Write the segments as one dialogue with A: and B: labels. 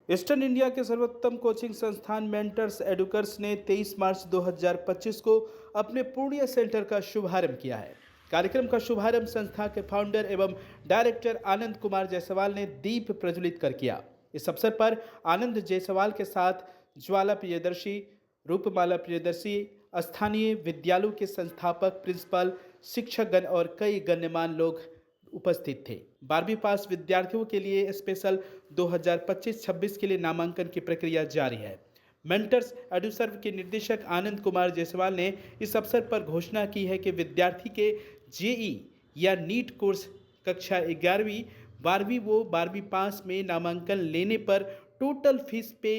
A: Eastern India के सर्वोत्तम coaching संस्थान मेंटर्स एडुकर्स ने 23 मार्च 2025 को अपने पूर्णिया सेंटर का शुभारंभ किया है। कार्यक्रम का शुभारंभ संस्था के फाउंडर एवं डायरेक्टर आनंद कुमार जायसवाल ने दीप प्रज्वलित कर किया। इस अवसर पर आनंद जायसवाल के साथ ज्वाला प्रियदर्शी, रूपमाला प्रियदर्शी, स्थानीय विद्यालयों के संस्थापक, प्रिंसिपल, शिक्षकगण और कई गण्यमान्य लोग उपस्थित थे। 12वीं पास विद्यार्थियों के लिए स्पेशल 2025-26 के लिए नामांकन की प्रक्रिया जारी है। मेंटर्स एडुसर्व के निदेशक आनंद कुमार जायसवाल ने इस अवसर पर घोषणा की है कि विद्यार्थी के जेई या नीट कोर्स कक्षा 11वीं 12वीं वो 12वीं पास में नामांकन लेने पर टोटल फीस पे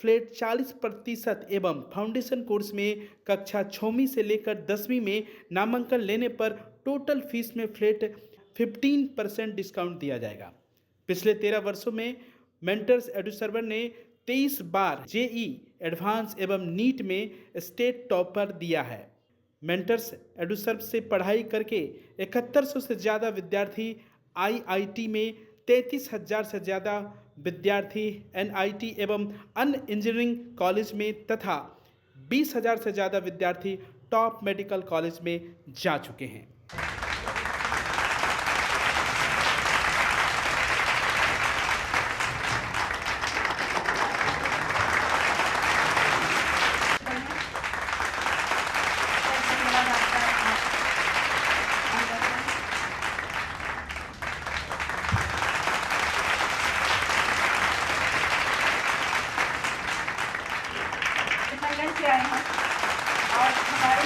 A: फ्लैट 40% एवं फाउंडेशन कोर्स में कक्षा 6वीं से लेकर 10वीं में नामांकन लेने पर टोटल फीस में फ्लैट 15% डिस्काउंट दिया जाएगा। पिछले 13 वर्षों में मेंटर्स एडुसर्वर ने 23 बार जेई एडवांस एवं नीट में स्टेट टॉपर दिया है। मेंटर्स एडुसर्व से पढ़ाई करके 7100 से ज़्यादा विद्यार्थी आईआईटी में, 33,000 से ज़्यादा विद्यार्थी एनआईटी एवं अन्य इंजीनियरिंग कॉलेज में तथा 20,000 से ज़्यादा विद्यार्थी टॉप मेडिकल कॉलेज में जा चुके हैं।
B: डिपेंडेंट से आए हैं और हमारे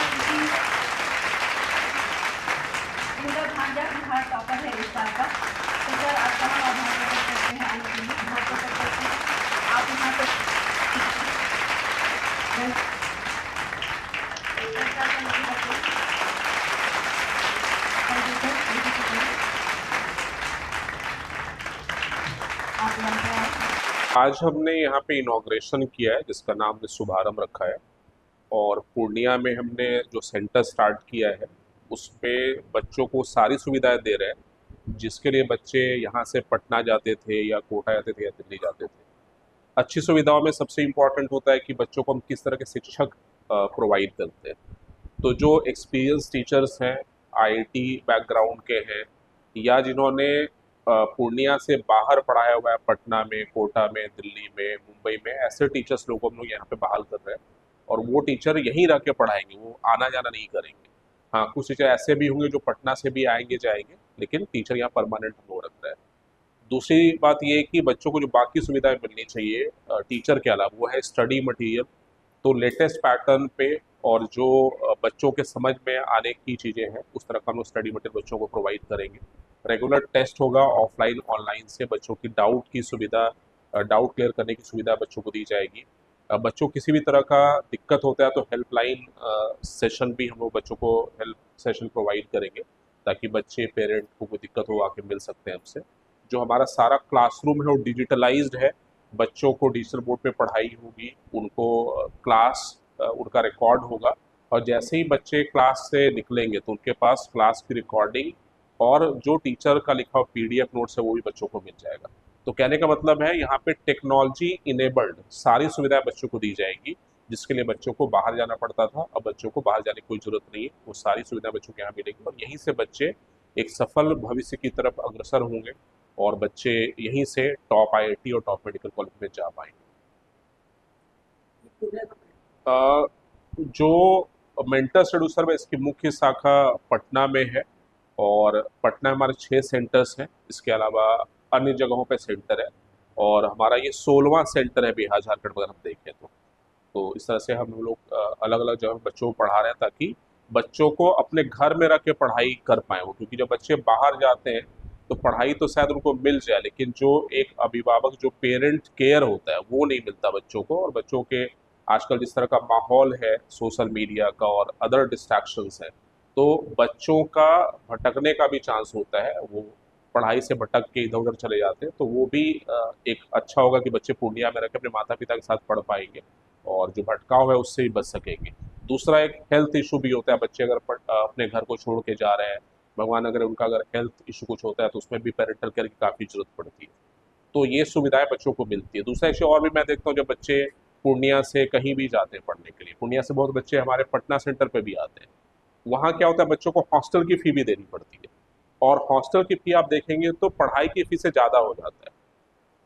B: इनका भांजा बिहार टॉपर है इस साल का। तो सर आपका हम आभार प्रकट करते हैं, आने के लिए आभार प्रकट करते हैं। आप यहाँ पर आप यहाँ पे आए।
C: आज हमने यहाँ पे इनॉग्रेशन किया है जिसका नाम हमने शुभारंभ रखा है। और पूर्णिया में हमने जो सेंटर स्टार्ट किया है उस पे बच्चों को सारी सुविधाएं दे रहे हैं, जिसके लिए बच्चे यहाँ से पटना जाते थे या कोटा जाते थे या दिल्ली जाते थे। अच्छी सुविधाओं में सबसे इम्पोर्टेंट होता है कि बच्चों को हम किस तरह के शिक्षक प्रोवाइड करते हैं। तो जो एक्सपीरियंस टीचर्स हैं, आईआईटी बैकग्राउंड के हैं या जिन्होंने पूर्णिया से बाहर पढ़ाया हुआ है, पटना में, कोटा में, दिल्ली में, मुंबई में, ऐसे टीचर्स लोगों को हम लोग यहाँ पे बहाल कर रहे हैं और वो टीचर यहीं रह के पढ़ाएंगे, वो आना जाना नहीं करेंगे। हाँ, कुछ टीचर ऐसे भी होंगे जो पटना से भी आएंगे जाएंगे, लेकिन टीचर यहाँ परमानेंट हम लोग रख रहे हैं। दूसरी बात ये है कि बच्चों को जो बाकी सुविधाएं मिलनी चाहिए टीचर के अलावा, वो है स्टडी मटेरियल। तो लेटेस्ट पैटर्न पे और जो बच्चों के समझ में आने की चीज़ें हैं उस तरह का हम लोग स्टडी मटेरियल बच्चों को प्रोवाइड करेंगे। रेगुलर टेस्ट होगा ऑफलाइन ऑनलाइन से, बच्चों की डाउट की सुविधा, डाउट क्लियर करने की सुविधा बच्चों को दी जाएगी। बच्चों को किसी भी तरह का दिक्कत होता है तो हेल्पलाइन सेशन भी हम लोग बच्चों को हेल्प सेशन प्रोवाइड करेंगे, ताकि बच्चे पेरेंट को कोई दिक्कत हो आके मिल सकते हैं हमसे। जो हमारा सारा क्लासरूम है वो डिजिटलाइज्ड है, बच्चों को डिजिटल बोर्ड पे पढ़ाई होगी, उनको क्लास उनका रिकॉर्ड होगा और जैसे ही बच्चे क्लास से निकलेंगे तो उनके पास क्लास की रिकॉर्डिंग और जो टीचर का लिखा हुआ पीडीएफ नोट्स है वो भी बच्चों को मिल जाएगा। तो कहने का मतलब है यहाँ पे टेक्नोलॉजी इनेबल्ड सारी सुविधाएं बच्चों को दी जाएंगी, जिसके लिए बच्चों को बाहर जाना पड़ता था, अब बच्चों को बाहर जाने की कोई जरूरत नहीं है। वो सारी सुविधाएं बच्चों को यहाँ मिलेंगी और यहीं से बच्चे एक सफल भविष्य की तरफ अग्रसर होंगे और बच्चे यहीं से टॉप आईआईटी और टॉप मेडिकल कॉलेज में जा पाएंगे। जो मेंटर्स एडुसर्व है इसकी मुख्य शाखा पटना में है और पटना में हमारे 6 सेंटर्स हैं। इसके अलावा अन्य जगहों पे सेंटर है और हमारा ये 16वां सेंटर है बिहार झारखंड में अगर हम देखें तो इस तरह से हम लोग अलग अलग जगह बच्चों को पढ़ा रहे हैं ताकि बच्चों को अपने घर में रह के पढ़ाई कर पाए वो। क्योंकि जब बच्चे बाहर जाते हैं तो पढ़ाई तो शायद उनको मिल जाए, लेकिन जो एक अभिभावक जो पेरेंट केयर होता है वो नहीं मिलता बच्चों को। और बच्चों के आजकल जिस तरह का माहौल है सोशल मीडिया का और अदर डिस्ट्रैक्शंस है, तो बच्चों का भटकने का भी चांस होता है, वो पढ़ाई से भटक के इधर उधर चले जाते हैं। तो वो भी एक अच्छा होगा कि बच्चे पूर्णिया में रह के अपने माता पिता के साथ पढ़ पाएंगे और जो भटकाव है उससे भी बच सकेंगे। दूसरा एक हेल्थ इशू भी होता है, बच्चे अगर अपने घर को छोड़ के जा रहे हैं, भगवान अगर उनका अगर हेल्थ इशू कुछ होता है तो उसमें भी पेरेंटल केयर की काफ़ी जरूरत पड़ती है। तो ये सुविधाएं बच्चों को मिलती है। दूसरा इशू और भी मैं देखता हूँ, जब बच्चे पूर्णिया से कहीं भी जाते हैं पढ़ने के लिए, पूर्णिया से बहुत बच्चे हमारे पटना सेंटर पे भी आते हैं, वहाँ क्या होता है, बच्चों को हॉस्टल की फ़ी भी देनी पड़ती है, और हॉस्टल की फ़ी आप देखेंगे तो पढ़ाई की फ़ी से ज़्यादा हो जाता है।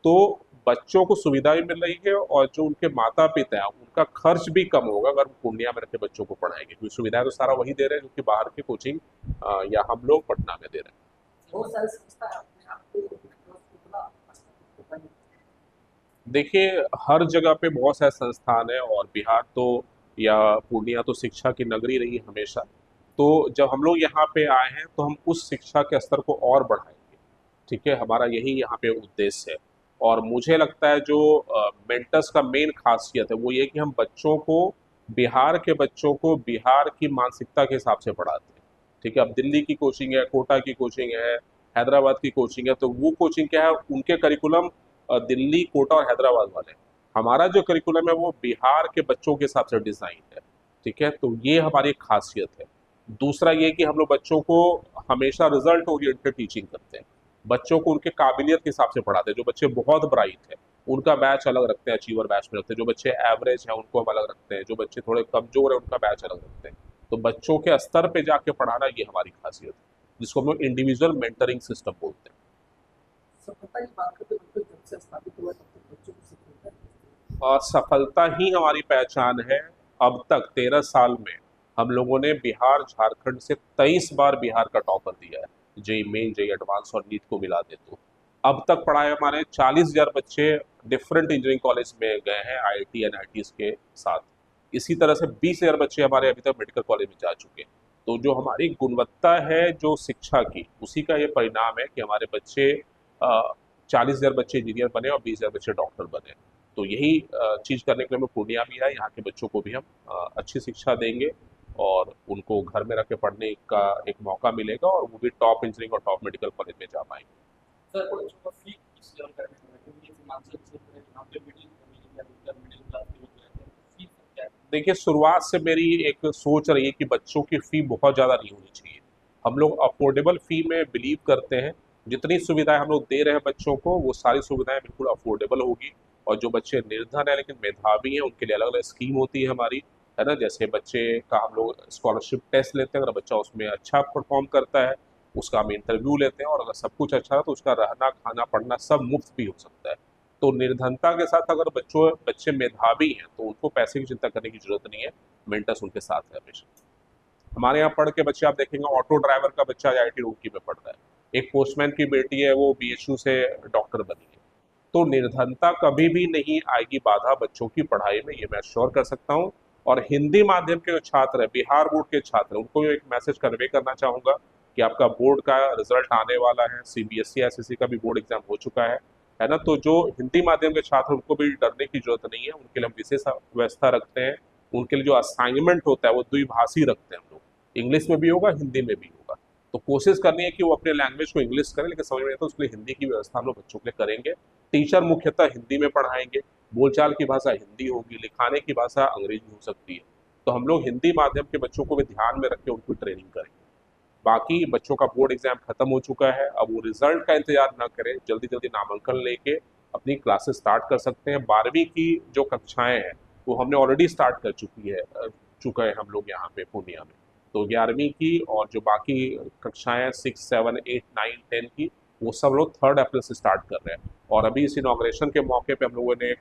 C: तो बच्चों को सुविधा भी मिल रही है, और जो उनके माता पिता हैं उनका खर्च भी कम होगा अगर वो पूर्णिया में रखे बच्चों को पढ़ाएंगे, क्योंकि सुविधाएं तो सारा वही दे रहे हैं जो कि बाहर की कोचिंग या हम लोग पटना में दे रहे हैं।
D: बहुत सारी संस्था अपने आप को इतना स्तर पर
C: देखिए, हर जगह पे बहुत सारे संस्थान हैं, और बिहार तो या पूर्णिया तो शिक्षा की नगरी रही है हमेशा। तो जब हम लोग यहाँ पे आए हैं तो हम उस शिक्षा के स्तर को और बढ़ाएंगे, ठीक है, हमारा यही यहाँ पे उद्देश्य है। और मुझे लगता है जो मेंटर्स का मेन खासियत है वो ये कि हम बच्चों को, बिहार के बच्चों को बिहार की मानसिकता के हिसाब से पढ़ाते हैं, ठीक है। अब दिल्ली की कोचिंग है, कोटा की कोचिंग है, हैदराबाद की कोचिंग है, तो वो कोचिंग क्या है, उनके करिकुलम दिल्ली, कोटा और हैदराबाद वाले। हमारा जो करिकुलम है वो बिहार के बच्चों के हिसाब से डिज़ाइन है, ठीक है। तो ये हमारी एक खासियत है। दूसरा ये कि हम लोग बच्चों को हमेशा रिजल्ट ओरिएंटेड टीचिंग करते हैं, बच्चों को उनके काबिलियत के हिसाब से पढ़ाते हैं। जो बच्चे बहुत ब्राइट है उनका बैच अलग रखते हैं, अचीवर बैच में रखते हैं। जो बच्चे एवरेज है उनको हम अलग रखते हैं, जो बच्चे थोड़े कमजोर है उनका बैच अलग रखते हैं। तो बच्चों के स्तर पे जाके पढ़ाना ये हमारी खासियत है, जिसको हम लोग इंडिविजुअल मेंटरिंग सिस्टम बोलते हैं।
D: सफलता की बात करते हैं, जब से स्थापित हुआ तब तक बच्चों को सफलता है।
C: और सफलता ही हमारी पहचान है। अब तक 13 साल में हम लोगों ने बिहार झारखंड से 23 बार बिहार का टॉपर दिया है, जेई मेन, जेई एडवांस और नीट को मिला दे तो। अब तक पढ़ाए हमारे 40,000 बच्चे डिफरेंट इंजीनियरिंग कॉलेज में गए हैं, आईआईटी एनआईटीज के साथ। इसी तरह से 20,000 बच्चे हमारे अभी तक मेडिकल कॉलेज में जा चुके हैं। तो जो हमारी गुणवत्ता है जो शिक्षा की, उसी का ये परिणाम है कि हमारे बच्चे 40,000 बच्चे इंजीनियर बने और 20,000 बच्चे डॉक्टर बने। तो यही चीज़ करने के लिए हमें पूर्णिया भी आए। यहाँ के बच्चों को भी हम अच्छी शिक्षा देंगे, और उनको घर में रख के पढ़ने का एक मौका मिलेगा, और वो भी टॉप इंजीनियरिंग और टॉप मेडिकल कॉलेज में जा पाएंगे।
D: सर, बच्चों का फी किस लेवल का रहने वाला है? क्योंकि सीमांचल क्षेत्र है, यहाँ पे मिडिल फैमिली या लोअर मिडिल क्लास के लोग रहते हैं, फी क्या है?
C: देखिए, शुरुआत से मेरी एक सोच रही है कि बच्चों की फ़ी बहुत ज़्यादा नहीं होनी चाहिए। हम लोग अफोर्डेबल फ़ी में बिलीव करते हैं। जितनी सुविधाएं हम लोग दे रहे हैं बच्चों को, वो सारी सुविधाएं बिल्कुल अफोर्डेबल होगी। और जो बच्चे निर्धन है लेकिन मेधावी हैं, उनके लिए अलग अलग स्कीम होती है हमारी, है ना। जैसे बच्चे का हम लोग स्कॉलरशिप टेस्ट लेते हैं, अगर बच्चा उसमें अच्छा परफॉर्म करता है उसका हम इंटरव्यू लेते हैं, और अगर सब कुछ अच्छा है तो उसका रहना, खाना, पढ़ना सब मुफ्त भी हो सकता है। तो निर्धनता के साथ अगर बच्चे मेधावी हैं तो उनको पैसे की चिंता करने की जरूरत नहीं है, मेंटर्स उनके साथ है हमेशा। हमारे यहाँ पढ़ के बच्चे आप देखेंगे, ऑटो ड्राइवर का बच्चा आईआईटी रुड़की में पढ़ रहा है, एक पोस्टमैन की बेटी है वो बीएचयू से डॉक्टर बनी है। तो निर्धनता कभी भी नहीं आएगी बाधा बच्चों की पढ़ाई में, ये मैं श्योर कर सकता हूँ। और हिंदी माध्यम के जो छात्र हैं, बिहार बोर्ड के छात्र हैं, उनको एक मैसेज कन्वे करना चाहूँगा कि आपका बोर्ड का रिजल्ट आने वाला है, सीबीएसई एसएससी का भी बोर्ड एग्जाम हो चुका है ना। तो जो हिंदी माध्यम के छात्र, उनको भी डरने की जरूरत नहीं है, उनके लिए हम विशेष व्यवस्था रखते हैं। उनके लिए जो असाइनमेंट होता है वो द्विभाषी रखते हैं हम लोग, इंग्लिश में भी होगा, हिंदी में भी होगा। तो कोशिश करनी है कि वो अपने लैंग्वेज को इंग्लिश करें, लेकिन समझ में नहीं तो उसके लिए हिंदी की व्यवस्था हम लोग बच्चों के लिए करेंगे। टीचर मुख्यतः हिंदी में पढ़ाएंगे, बोलचाल की भाषा हिंदी होगी, लिखाने की भाषा अंग्रेजी हो सकती है। तो हम लोग हिंदी माध्यम के बच्चों को भी ध्यान में रख के उनको ट्रेनिंग करेंगे। बाकी बच्चों का बोर्ड एग्जाम खत्म हो चुका है, अब वो रिजल्ट का इंतजार ना करें, जल्दी जल्दी नामांकन लेके अपनी क्लासेस स्टार्ट कर सकते हैं। 12वीं की जो कक्षाएं हैं वो हमने ऑलरेडी स्टार्ट कर चुका है हम लोग यहाँ पे पूर्णिया में। तो 11वीं की और जो बाकी कक्षाएं 6, 7, 8, 9, 10 की, वो सब लोग 3 अप्रैल से स्टार्ट कर रहे हैं। और अभी इस इनाग्रेशन के मौके पे हम लोगों ने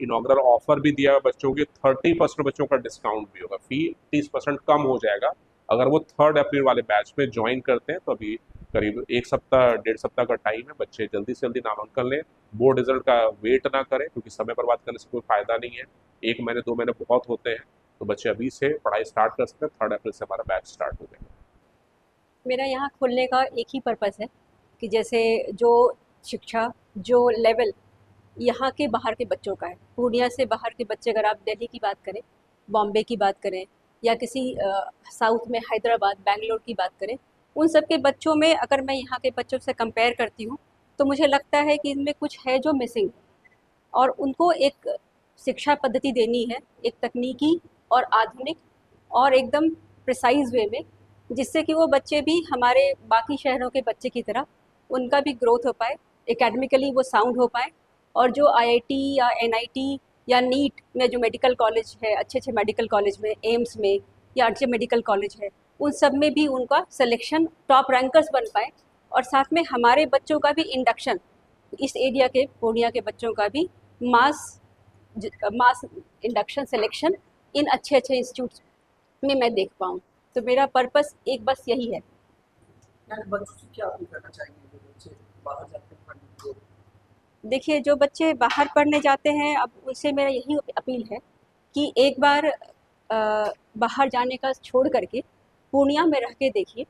C: इनाग्रल ऑफर भी दिया है बच्चों के, 30% बच्चों का डिस्काउंट भी होगा, फी 30% कम हो जाएगा अगर वो 3 अप्रैल वाले बैच में ज्वाइन करते हैं। तो अभी करीब 1 सप्ताह 1.5 सप्ताह का टाइम है, बच्चे जल्दी से जल्दी नामांकन लें, बोर्ड रिजल्ट का वेट ना करें, क्योंकि समय बर्बाद करने से कोई फायदा नहीं है। 1 महीने 2 महीने बहुत होते हैं, तो बच्चे अभी से पढ़ाई स्टार्ट कर सकते हैं। 3 अप्रैल से हमारा बैच स्टार्ट हो जाएगा।
E: मेरा यहाँ खोलने का एक ही पर्पस है कि जैसे जो शिक्षा, जो लेवल यहाँ के बाहर के बच्चों का है, पूर्णिया से बाहर के बच्चे, अगर आप दिल्ली की बात करें, बॉम्बे की बात करें, या किसी साउथ में हैदराबाद, बेंगलोर की बात करें, उन सब के बच्चों में अगर मैं यहाँ के बच्चों से कंपेयर करती हूँ तो मुझे लगता है कि इनमें कुछ है जो मिसिंग, और उनको एक शिक्षा पद्धति देनी है, एक तकनीकी और आधुनिक और एकदम प्रिसाइज वे में, जिससे कि वो बच्चे भी हमारे बाकी शहरों के बच्चे की तरह उनका भी ग्रोथ हो पाए, एकेडमिकली वो साउंड हो पाए, और जो आईआईटी या एनआईटी या नीट में जो मेडिकल कॉलेज है, अच्छे अच्छे मेडिकल कॉलेज में, एम्स में या अच्छे मेडिकल कॉलेज है, उन सब में भी उनका सिलेक्शन टॉप रैंकर्स बन पाए। और साथ में हमारे बच्चों का भी इंडक्शन, इस एरिया के पूर्णिया के बच्चों का भी मास इंडक्शन सिलेक्शन इन अच्छे अच्छे इंस्टीट्यूट्स में मैं देख पाऊँ। तो मेरा पर्पस एक बस यही है।
D: बच्चों से क्या अपील करना चाहेंगे जो बच्चे बाहर जाते हैं पढ़ने के लिए?
E: देखिए, जो बच्चे बाहर पढ़ने जाते हैं, अब उनसे मेरा यही अपील है कि एक बार बाहर जाने का छोड़ करके पूर्णिया में रह के देखिए।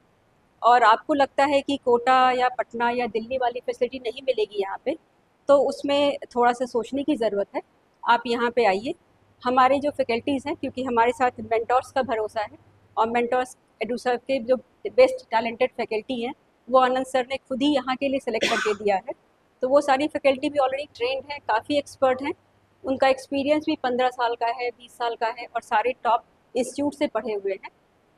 E: और आपको लगता है कि कोटा या पटना या दिल्ली वाली फैसिलिटी नहीं मिलेगी यहाँ पे, तो उसमें थोड़ा सा सोचने की ज़रूरत है। आप यहाँ पे आइए। हमारे जो फैकल्टीज़ हैं, क्योंकि हमारे साथ मेंटर्स का भरोसा है, और मेंटर्स एडुसर के जो बेस्ट टैलेंटेड फैकल्टी हैं, वो आनंद सर ने खुद ही यहाँ के लिए सेलेक्ट करके दिया है। तो वो सारी फैकल्टी भी ऑलरेडी ट्रेंड है, काफ़ी एक्सपर्ट हैं। उनका एक्सपीरियंस भी 15 साल का है, 20 साल का है, और सारे टॉप इंस्टीट्यूट से पढ़े हुए हैं।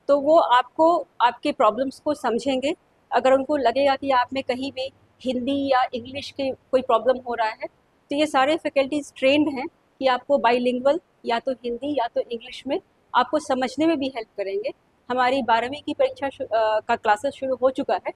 E: तो वो आपको आपके प्रॉब्लम्स को समझेंगे। अगर उनको लगेगा कि आप में कहीं भी हिंदी या इंग्लिश के कोई प्रॉब्लम हो रहा है, तो ये सारे फैकल्टीज़ ट्रेंड हैं कि आपको बाइलिंगुअल या तो हिंदी या तो इंग्लिश में आपको समझने में भी हेल्प करेंगे। हमारी 12वीं की परीक्षा का क्लासेस शुरू हो चुका है,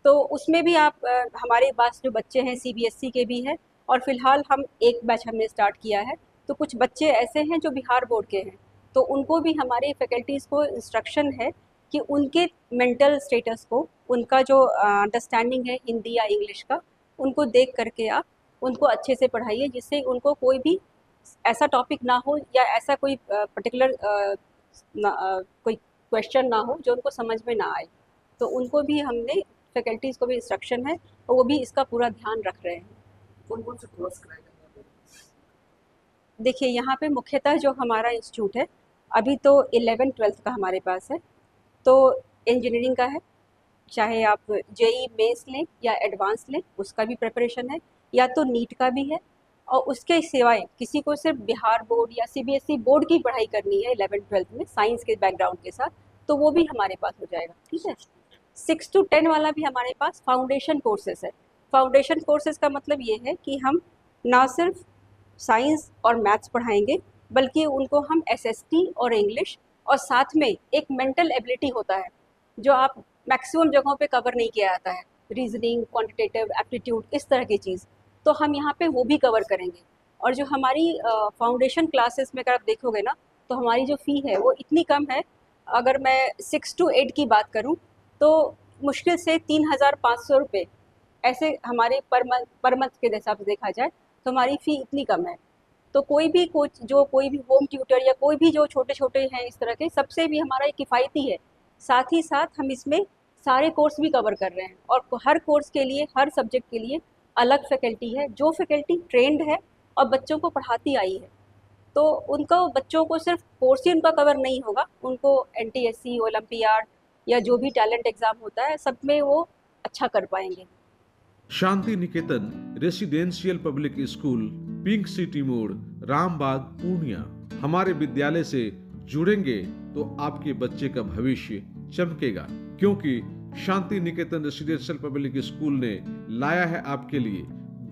E: तो उसमें भी आप हमारे पास जो बच्चे हैं सीबीएसई के भी हैं, और फिलहाल हम एक बैच हमने स्टार्ट किया है। तो कुछ बच्चे ऐसे हैं जो बिहार बोर्ड के हैं, तो उनको भी हमारी फैकल्टीज़ को इंस्ट्रक्शन है कि उनके मेंटल स्टेटस को, उनका जो अंडरस्टैंडिंग है हिंदी या इंग्लिश का, उनको देख करके आप उनको अच्छे से पढ़ाइए, जिससे उनको कोई भी ऐसा टॉपिक ना हो या ऐसा कोई पर्टिकुलर कोई क्वेश्चन ना हो जो उनको समझ में ना आए। तो उनको भी हमने फैकल्टीज़ को भी इंस्ट्रक्शन है, और वो भी इसका पूरा ध्यान रख रहे हैं।
D: कौन कौन से कोर्स कराए जाते हैं?
E: देखिए, यहाँ पे मुख्यतः जो हमारा इंस्टीट्यूट है, अभी तो 11th-12th का हमारे पास है। तो इंजीनियरिंग का है, चाहे आप जेई मेंस लें या एडवांस लें, उसका भी प्रिपरेशन है, या तो नीट का भी है। और उसके सिवाय किसी को सिर्फ बिहार बोर्ड या सीबीएसई बोर्ड की पढ़ाई करनी है 11th-12th में साइंस के बैकग्राउंड के साथ, तो वो भी हमारे पास हो जाएगा। ठीक है। 6 to 10 वाला भी हमारे पास फाउंडेशन कोर्सेज है। फाउंडेशन कोर्सेज का मतलब ये है कि हम ना सिर्फ साइंस और मैथ्स पढ़ाएंगे, बल्कि उनको हम एसएसटी और इंग्लिश, और साथ में एक मेंटल एबिलिटी होता है जो आप मैक्सिमम जगहों पे कवर नहीं किया जाता है, रीजनिंग, क्वांटिटेटिव एप्टीट्यूड, इस तरह की चीज़, तो हम यहाँ पे वो भी कवर करेंगे। और जो हमारी फाउंडेशन क्लासेस में अगर आप देखोगे ना, तो हमारी जो फ़ी है वो इतनी कम है। अगर मैं 6 to 8 की बात करूँ तो मुश्किल से 3,500 रुपये ऐसे हमारे पर मंथ के हिसाब से देखा जाए तो हमारी फ़ी इतनी कम है। तो कोई भी कोच, जो कोई भी होम ट्यूटर या कोई भी जो छोटे छोटे हैं इस तरह के, सबसे भी हमारा ये किफ़ायती है। साथ ही साथ हम इसमें सारे कोर्स भी कवर कर रहे हैं, और हर कोर्स के लिए, हर सब्जेक्ट के लिए अलग फैकल्टी है, जो फैकल्टी ट्रेंड है और बच्चों को पढ़ाती आई है। तो उनको, बच्चों को सिर्फ कोर्स ही उनका कवर नहीं होगा, उनको एनटीएससी, ओलंपियाड या जो भी टैलेंट एग्ज़ाम होता है, सब में वो अच्छा कर पाएंगे।
F: Shanti Niketan residential public school, pink city मोड़, रामबाग, पूर्णिया। हमारे विद्यालय से जुड़ेंगे तो आपके बच्चे का भविष्य चमकेगा, क्योंकि शांति निकेतन रेसिडेंशियल पब्लिक स्कूल ने लाया है आपके लिए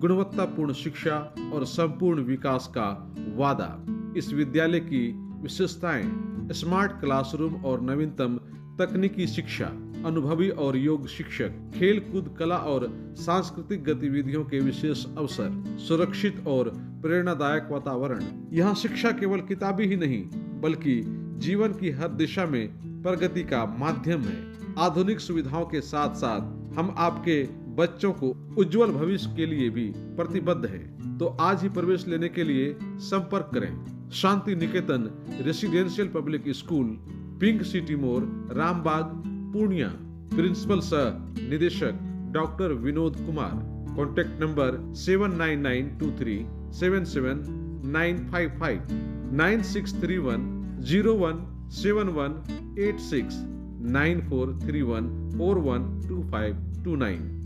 F: गुणवत्तापूर्ण शिक्षा और संपूर्ण विकास का वादा। इस विद्यालय की विशेषताएं: स्मार्ट क्लासरूम और नवीनतम तकनीकी शिक्षा, अनुभवी और योग्य शिक्षक, खेल कूद, कला और सांस्कृतिक गतिविधियों के विशेष अवसर, सुरक्षित और प्रेरणादायक वातावरण। यहाँ शिक्षा केवल किताबी ही नहीं, बल्कि जीवन की हर दिशा में प्रगति का माध्यम है। आधुनिक सुविधाओं के साथ साथ हम आपके बच्चों को उज्जवल भविष्य के लिए भी प्रतिबद्ध हैं। तो आज ही प्रवेश लेने के लिए संपर्क करें। Shanti Niketan residential public school, pink city मोड़, रामबाग, पूर्णिया। प्रिंसिपल सह निदेशक doctor Vinod Kumar. Contact number 79923 77955 9631 017186 9431 412529।